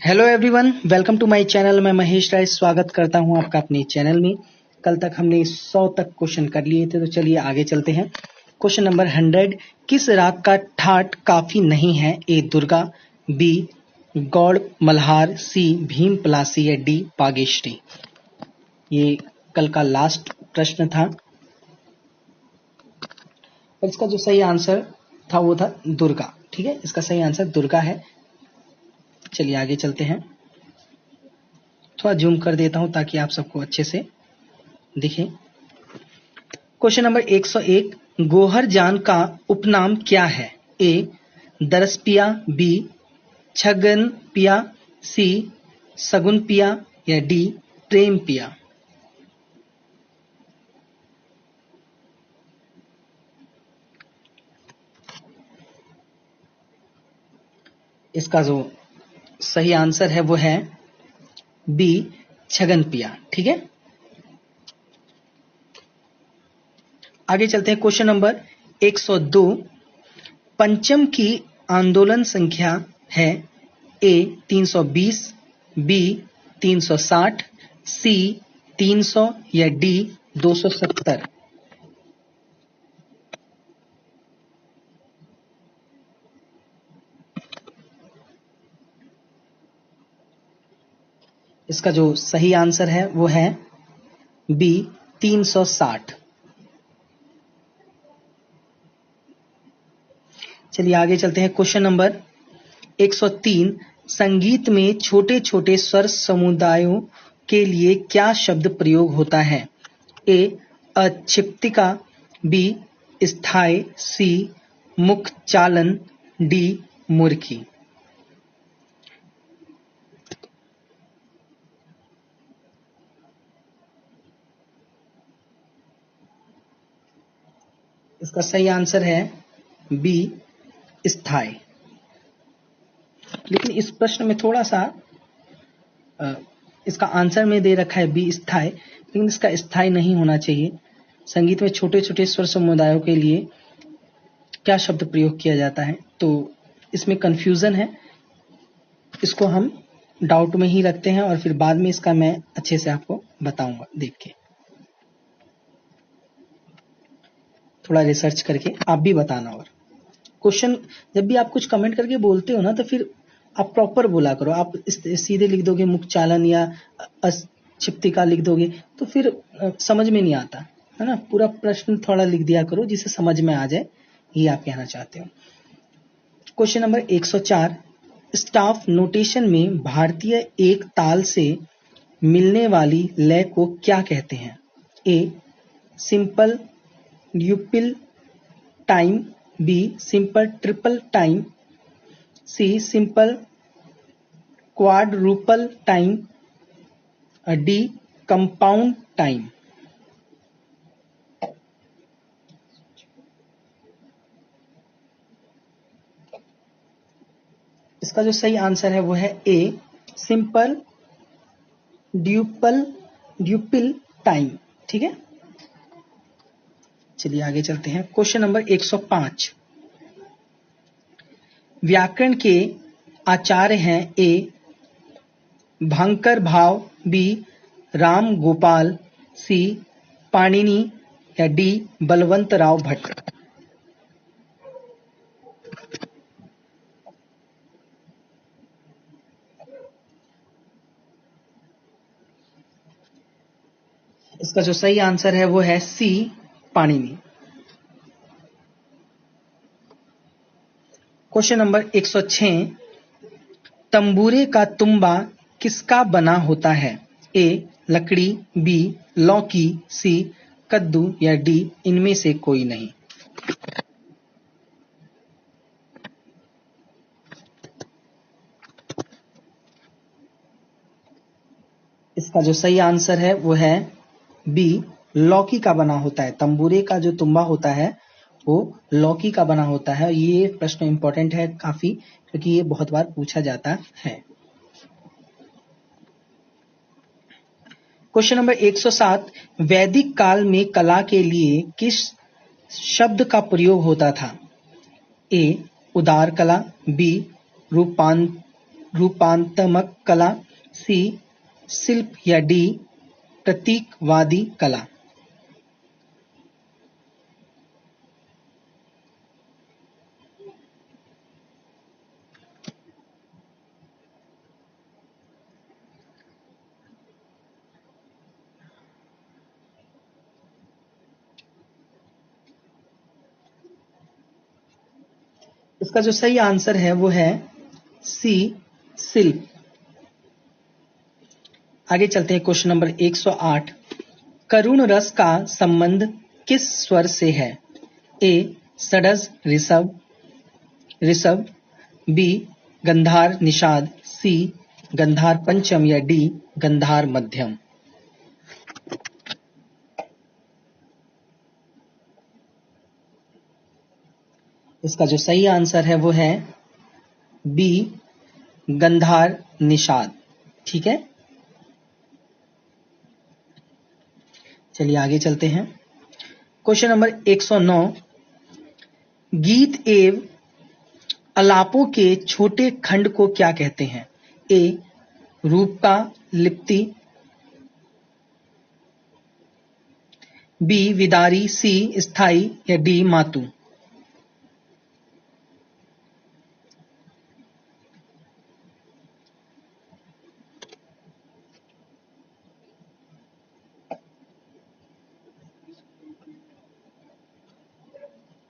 Hello everyone, welcome to my channel. मैं महेश राय स्वागत करता हूं आपका अपने चैनल में। कल तक हमने 100 तक क्वेश्चन कर लिए थे, तो चलिए आगे चलते हैं। क्वेश्चन नंबर 100, किस राग का ठाट काफी नहीं है? ए दुर्गा, बी गौड़ मल्हार, सी भीम पलासी या डी बागेश्वरी। ये कल का लास्ट प्रश्न था और इसका जो सही आंसर था वो था दुर्गा। ठीक है, इसका सही आंसर दुर्गा है। चलिए आगे चलते हैं। थोड़ा जूम कर देता हूं ताकि आप सबको अच्छे से दिखे। क्वेश्चन नंबर 101, गोहर जान का उपनाम क्या है? ए दरसपिया, बी छगन पिया, सी सगुन पिया या डी प्रेम पिया। इसका जो सही आंसर है वो है बी छगन पिया। ठीक है, आगे चलते हैं। क्वेश्चन नंबर 102, पंचम की आंदोलन संख्या है? ए 320, बी 360, सी 300 या डी 270। इसका जो सही आंसर है वो है बी 360। चलिए आगे चलते हैं। क्वेश्चन नंबर 103, संगीत में छोटे छोटे स्वर समुदायों के लिए क्या शब्द प्रयोग होता है? ए अक्षिप्तिका, बी स्थाई, सी मुख चालन, डी मुर्खी। इसका सही आंसर है बी स्थाई। लेकिन इस प्रश्न में थोड़ा सा इसका आंसर में दे रखा है बी स्थाई, लेकिन इसका स्थाई नहीं होना चाहिए। संगीत में छोटे छोटे स्वर समुदायों के लिए क्या शब्द प्रयोग किया जाता है, तो इसमें कंफ्यूजन है। इसको हम डाउट में ही रखते हैं और फिर बाद में इसका मैं अच्छे से आपको बताऊंगा देख के, थोड़ा रिसर्च करके आप भी बताना। और क्वेश्चन जब भी आप कुछ कमेंट करके बोलते हो ना, तो फिर आप प्रॉपर बोला करो। आप सीधे लिख दोगे मुख चालन या अक्षिप्तिका लिख दोगे तो फिर समझ में नहीं आता है ना। पूरा प्रश्न थोड़ा लिख दिया करो जिसे समझ में आ जाए, ये आप कहना चाहते हो। क्वेश्चन नंबर 104, स्टाफ नोटेशन में भारतीय एक ताल से मिलने वाली लय को क्या कहते हैं? A simple duple time, B simple triple time, C simple quadruple time, D compound time. इसका जो सही आंसर है वो है ए सिंपल ड्यूपल टाइम। ठीक है, चलिए आगे चलते हैं। क्वेश्चन नंबर 105, व्याकरण के आचार्य हैं? ए भांकर भाव, बी राम गोपाल, सी पाणिनि या डी बलवंत राव भट्ट। इसका जो सही आंसर है वो है सी पाणिनि। क्वेश्चन नंबर 106, तंबूरे का तुम्बा किसका बना होता है? ए लकड़ी, बी लौकी, सी कद्दू या डी इनमें से कोई नहीं। इसका जो सही आंसर है वो है बी लौकी का बना होता है। तंबूरे का जो तुम्बा होता है वो लौकी का बना होता है। ये प्रश्न इंपॉर्टेंट है काफी, क्योंकि ये बहुत बार पूछा जाता है। क्वेश्चन नंबर 107, वैदिक काल में कला के लिए किस शब्द का प्रयोग होता था? ए उदार कला, बी रूपांतरित रूपांतमक कला, सी शिल्प या डी प्रतीकवादी कला। इसका जो सही आंसर है वो है सी शिल्प। आगे चलते हैं क्वेश्चन नंबर 108। करुण रस का संबंध किस स्वर से है? ए षड्ज ऋषभ, बी गंधार निषाद, सी गंधार पंचम या डी गंधार मध्यम। इसका जो सही आंसर है वो है बी गंधार निषाद। ठीक है, चलिए आगे चलते हैं। Question number 109। गीत एवं अलापों के छोटे खंड को क्या कहते हैं? ए रूपका लिप्ति, बी विदारी, सी स्थाई या डी मातु।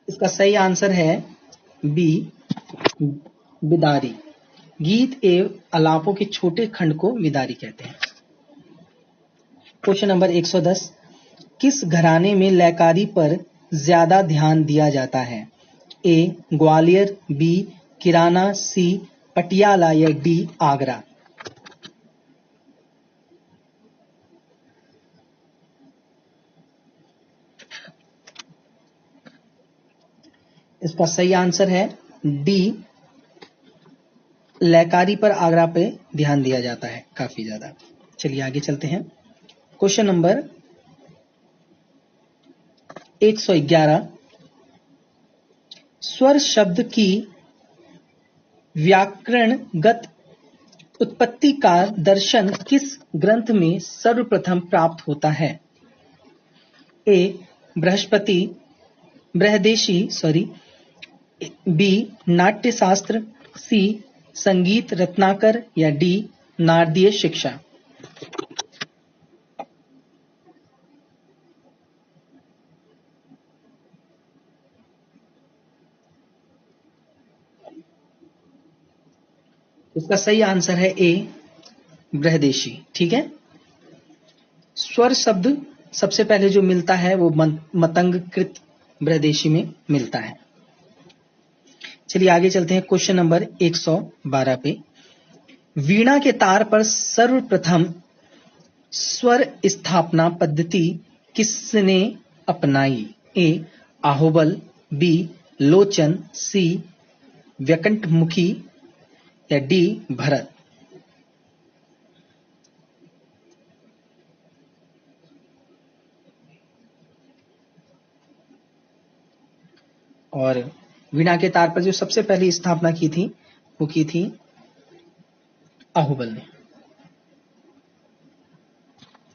इसका सही आंसर है बी विदारी। गीत एवं अलापों के छोटे खंड को विदारी कहते हैं। Question number 110। किस घराने में लयकारी पर ज्यादा ध्यान दिया जाता है? ए ग्वालियर, बी किराना, सी पटियाला या डी आगरा। इसका सही आंसर है डी लयकारी पर आगरा पे ध्यान दिया जाता है काफी ज्यादा। चलिए आगे चलते हैं। Question number 111। स्वर शब्द की व्याकरणगत उत्पत्ति का दर्शन किस ग्रंथ में सर्वप्रथम प्राप्त होता है? ए बृहदेशी, बी नाट्यशास्त्र, सी संगीत रत्नाकर या डी नारदीय शिक्षा। इसका सही आंसर है ए बृहदेशी। ठीक है, स्वर शब्द सबसे पहले जो मिलता है वो मतंगकृत बृहदेशी में मिलता है। चलिए आगे चलते हैं क्वेश्चन नंबर 112 पे। वीणा के तार पर सर्वप्रथम स्वर स्थापना पद्धति किसने अपनाई? ए आहोबल, बी लोचन, सी व्यकंठमुखी या डी भरत। और वीणा के तार पर जो सबसे पहली स्थापना की थी वो की थी आहोबल ने।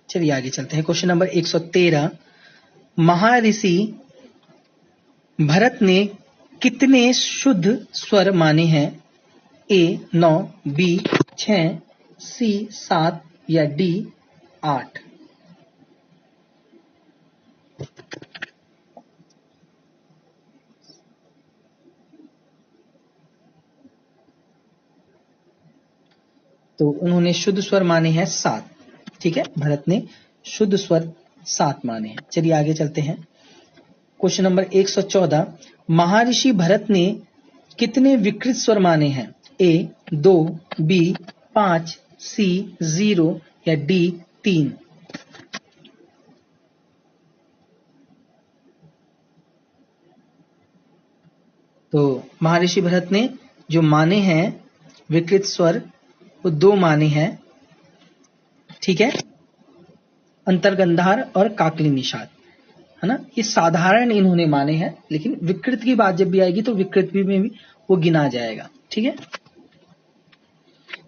चलिए आगे चलते हैं। Question number 113। महर्षि भरत ने कितने शुद्ध स्वर माने हैं? ए 9, बी 6, सी 7 या डी 8। तो उन्होंने शुद्ध स्वर माने हैं 7। ठीक है, भरत ने शुद्ध स्वर 7 माने हैं। चलिए आगे चलते हैं। Question number 114। महर्षि भरत ने कितने विकृत स्वर माने हैं? ए 2, बी 5, सी 0 या डी 3। तो महर्षि भरत ने जो माने हैं विकृत स्वर वो 2 माने हैं। ठीक है, अंतर्गंधार और काकली निषाद, है ना। ये साधारण इन्होंने माने हैं, लेकिन विकृत की बात जब भी आएगी तो विकृत में भी वो गिना जाएगा। ठीक है,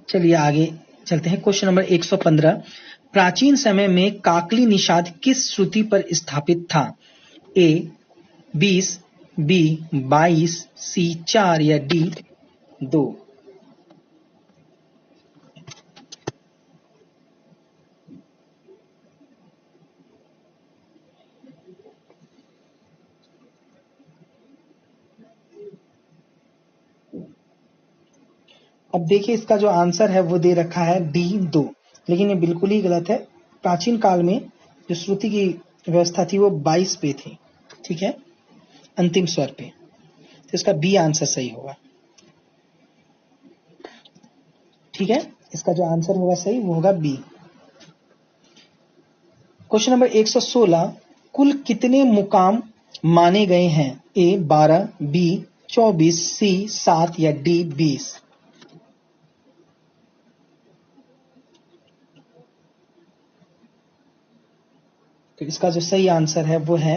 चलिए आगे चलते हैं। क्वेश्चन नंबर 115, प्राचीन समय में काकली निषाद किस श्रुति पर स्थापित था? ए 20, बी 22, सी 4 या डी 2? अब देखिए इसका जो आंसर है वो दे रखा है डी 2, लेकिन ये बिल्कुल ही गलत है। प्राचीन काल में जो श्रुति की व्यवस्था थी वो 22 पे थी, ठीक है, अंतिम स्वर पे। तो इसका बी आंसर सही होगा, ठीक है। इसका जो आंसर होगा सही वो होगा बी। क्वेश्चन नंबर 116, कुल कितने मुकाम माने गए हैं? ए 12, बी 24, सी 7 या डी 20? तो इसका जो सही आंसर है वो है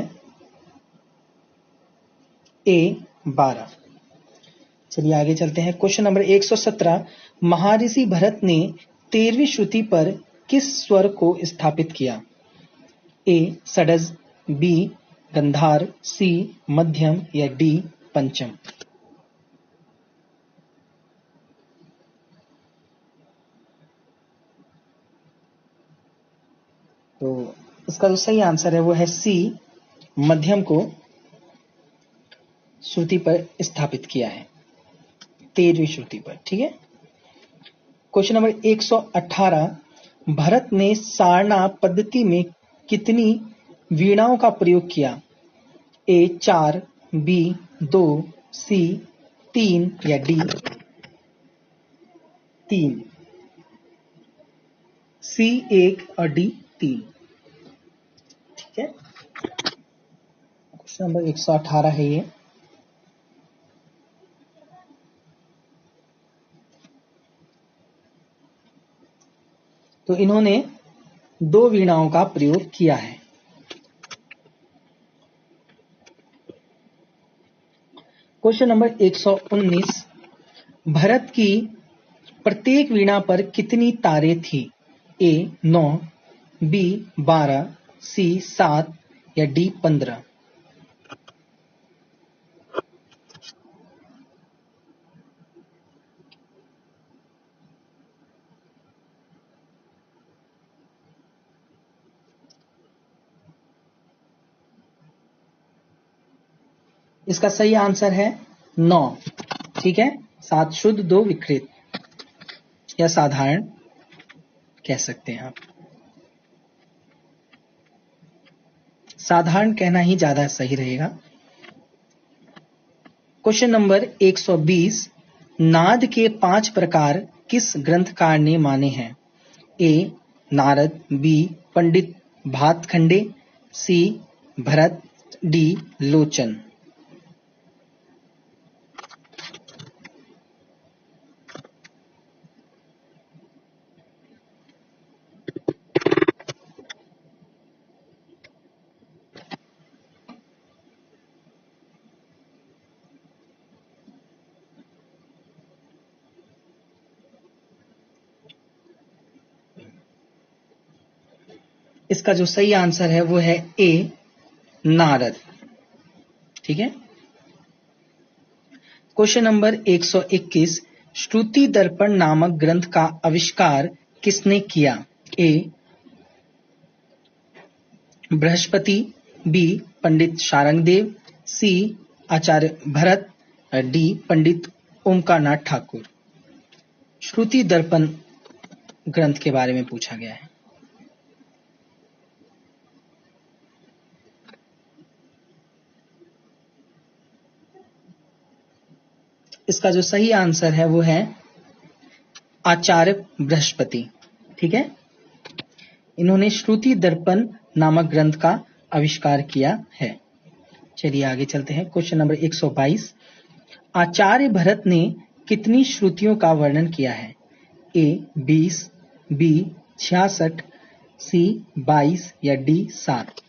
ए 12। चलिए आगे चलते हैं। क्वेश्चन नंबर 117, महर्षि भरत ने 13वीं श्रुति पर किस स्वर को स्थापित किया? ए षडज, बी गंधार, सी मध्यम या डी पंचम? तो इसका जो सही आंसर है वो है सी, मध्यम को श्रुति पर स्थापित किया है, 13वीं श्रुति पर, ठीक है। क्वेश्चन नंबर 118, भरत ने सारना पद्धति में कितनी वीणाओं का प्रयोग किया? ए 4, बी 2, सी 3 या डी 3? सी 1 और डी 3, ठीक है। क्वेश्चन नंबर 118 है ये। तो इन्होंने 2 वीणाओं का प्रयोग किया है। क्वेश्चन नंबर 119, भरत की प्रत्येक वीणा पर कितनी तारें थी? ए 9, बी 12, सी 7 या डी 15? इसका सही आंसर है 9, ठीक है। 7 शुद्ध, 2 विकृत या साधारण कह सकते हैं आप। साधारण कहना ही ज्यादा सही रहेगा। क्वेश्चन नंबर 120, नाद के 5 प्रकार किस ग्रंथकार ने माने हैं? ए नारद, बी पंडित भातखंडे, सी भरत, डी लोचन? इसका जो सही आंसर है वो है ए नारद, ठीक है। क्वेश्चन नंबर 121, श्रुति दर्पण नामक ग्रंथ का आविष्कार किसने किया? ए बृहस्पति, बी पंडित शारंगदेव, सी आचार्य भरत, डी पंडित ओमकारनाथ ठाकुर? श्रुति दर्पण ग्रंथ के बारे में पूछा गया है। इसका जो सही आंसर है वो है आचार्य बृहस्पति, ठीक है। इन्होंने श्रुति दर्पण नामक ग्रंथ का आविष्कार किया है। चलिए आगे चलते हैं। क्वेश्चन नंबर 122, आचार्य भरत ने कितनी श्रुतियों का वर्णन किया है? ए 20, बी 66, सी 22 या डी 7?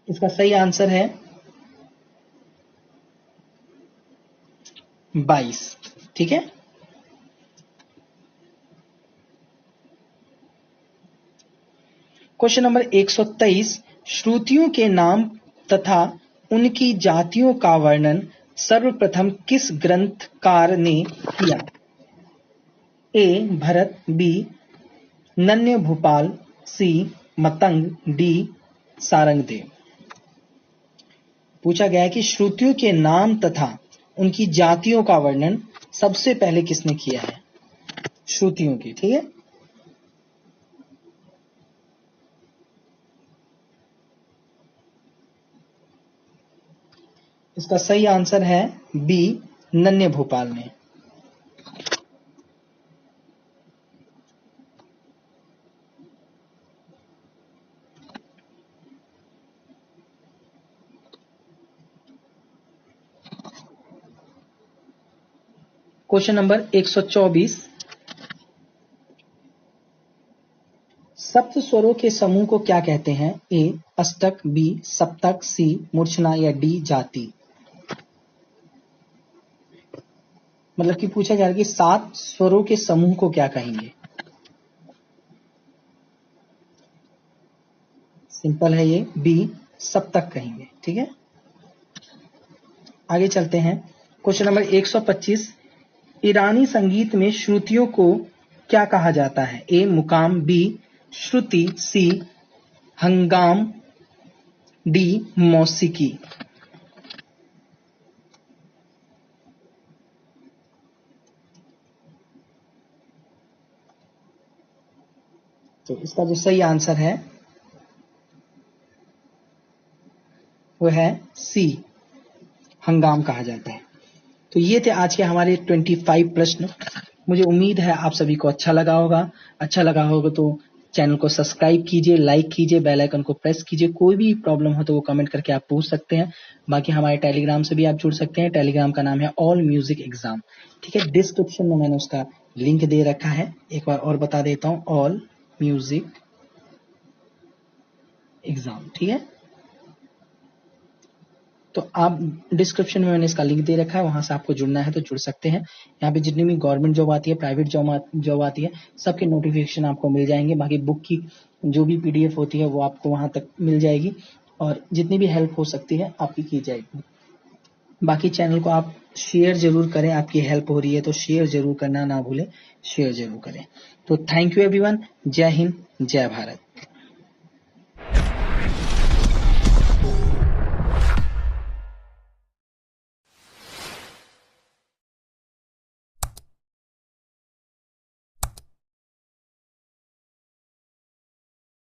इसका सही आंसर है 22। ठीक है, क्वेश्चन नंबर 123, श्रुतियों के नाम तथा उनकी जातियों का वर्णन सर्वप्रथम किस ग्रंथकार ने किया? ए भरत, बी नन्य भूपाल, सी मतंग, डी सारंगदेव। पूछा गया है कि श्रुतियों के नाम तथा उनकी जातियों का वर्णन सबसे पहले किसने किया है? श्रुतियों की। ठीक है, इसका सही आंसर है बी नन्य भूपाल ने। क्वेश्चन नंबर 124, सप्त स्वरों के समूह को क्या कहते हैं? ए अष्टक, बी सप्तक, सी मूर्छना या डी जाति। मतलब कि पूछा जा रहा है कि 7 स्वरों के समूह को क्या कहेंगे? सिंपल है ये, बी सप्तक कहेंगे। ठीक है, आगे चलते हैं। क्वेश्चन नंबर 125, ईरानी संगीत में श्रुतियों को क्या कहा जाता है? ए मुकाम, बी श्रुति, सी हंगाम, डी मौसीकी। तो इसका जो सही आंसर है वो है सी हंगाम कहा जाता है। तो ये थे आज के हमारे 25 प्रश्न। मुझे उम्मीद है आप सभी को अच्छा लगा होगा। अच्छा लगा होगा तो चैनल को सब्सक्राइब कीजिए, लाइक कीजिए, बेल आइकन को प्रेस कीजिए। कोई भी प्रॉब्लम हो तो वो कमेंट करके आप पूछ सकते हैं। बाकी हमारे टेलीग्राम से भी आप जुड़ सकते हैं। टेलीग्राम का नाम है ऑल म्यूजिक एग्जाम। ठीक है, डिस्क्रिप्शन में मैंने उसका लिंक दे रखा है। एक बार और बता देता हूँ, ऑल म्यूजिक एग्जाम। ठीक है, तो आप डिस्क्रिप्शन में मैंने इसका लिंक दे रखा है, वहां से आपको जुड़ना है तो जुड़ सकते हैं। यहाँ पे जितनी भी गवर्नमेंट जॉब आती है, प्राइवेट जॉब आती है, सबके नोटिफिकेशन आपको मिल जाएंगे। बाकी बुक की जो भी पीडीएफ होती है वो आपको वहां तक मिल जाएगी और जितनी भी हेल्प हो सकती है आपकी की जाएगी। बाकी चैनल को आप शेयर जरूर करें, आपकी हेल्प हो रही है तो शेयर जरूर करना ना भूलें, शेयर जरूर करें। तो थैंक यू एवरीवन, जय हिंद, जय भारत।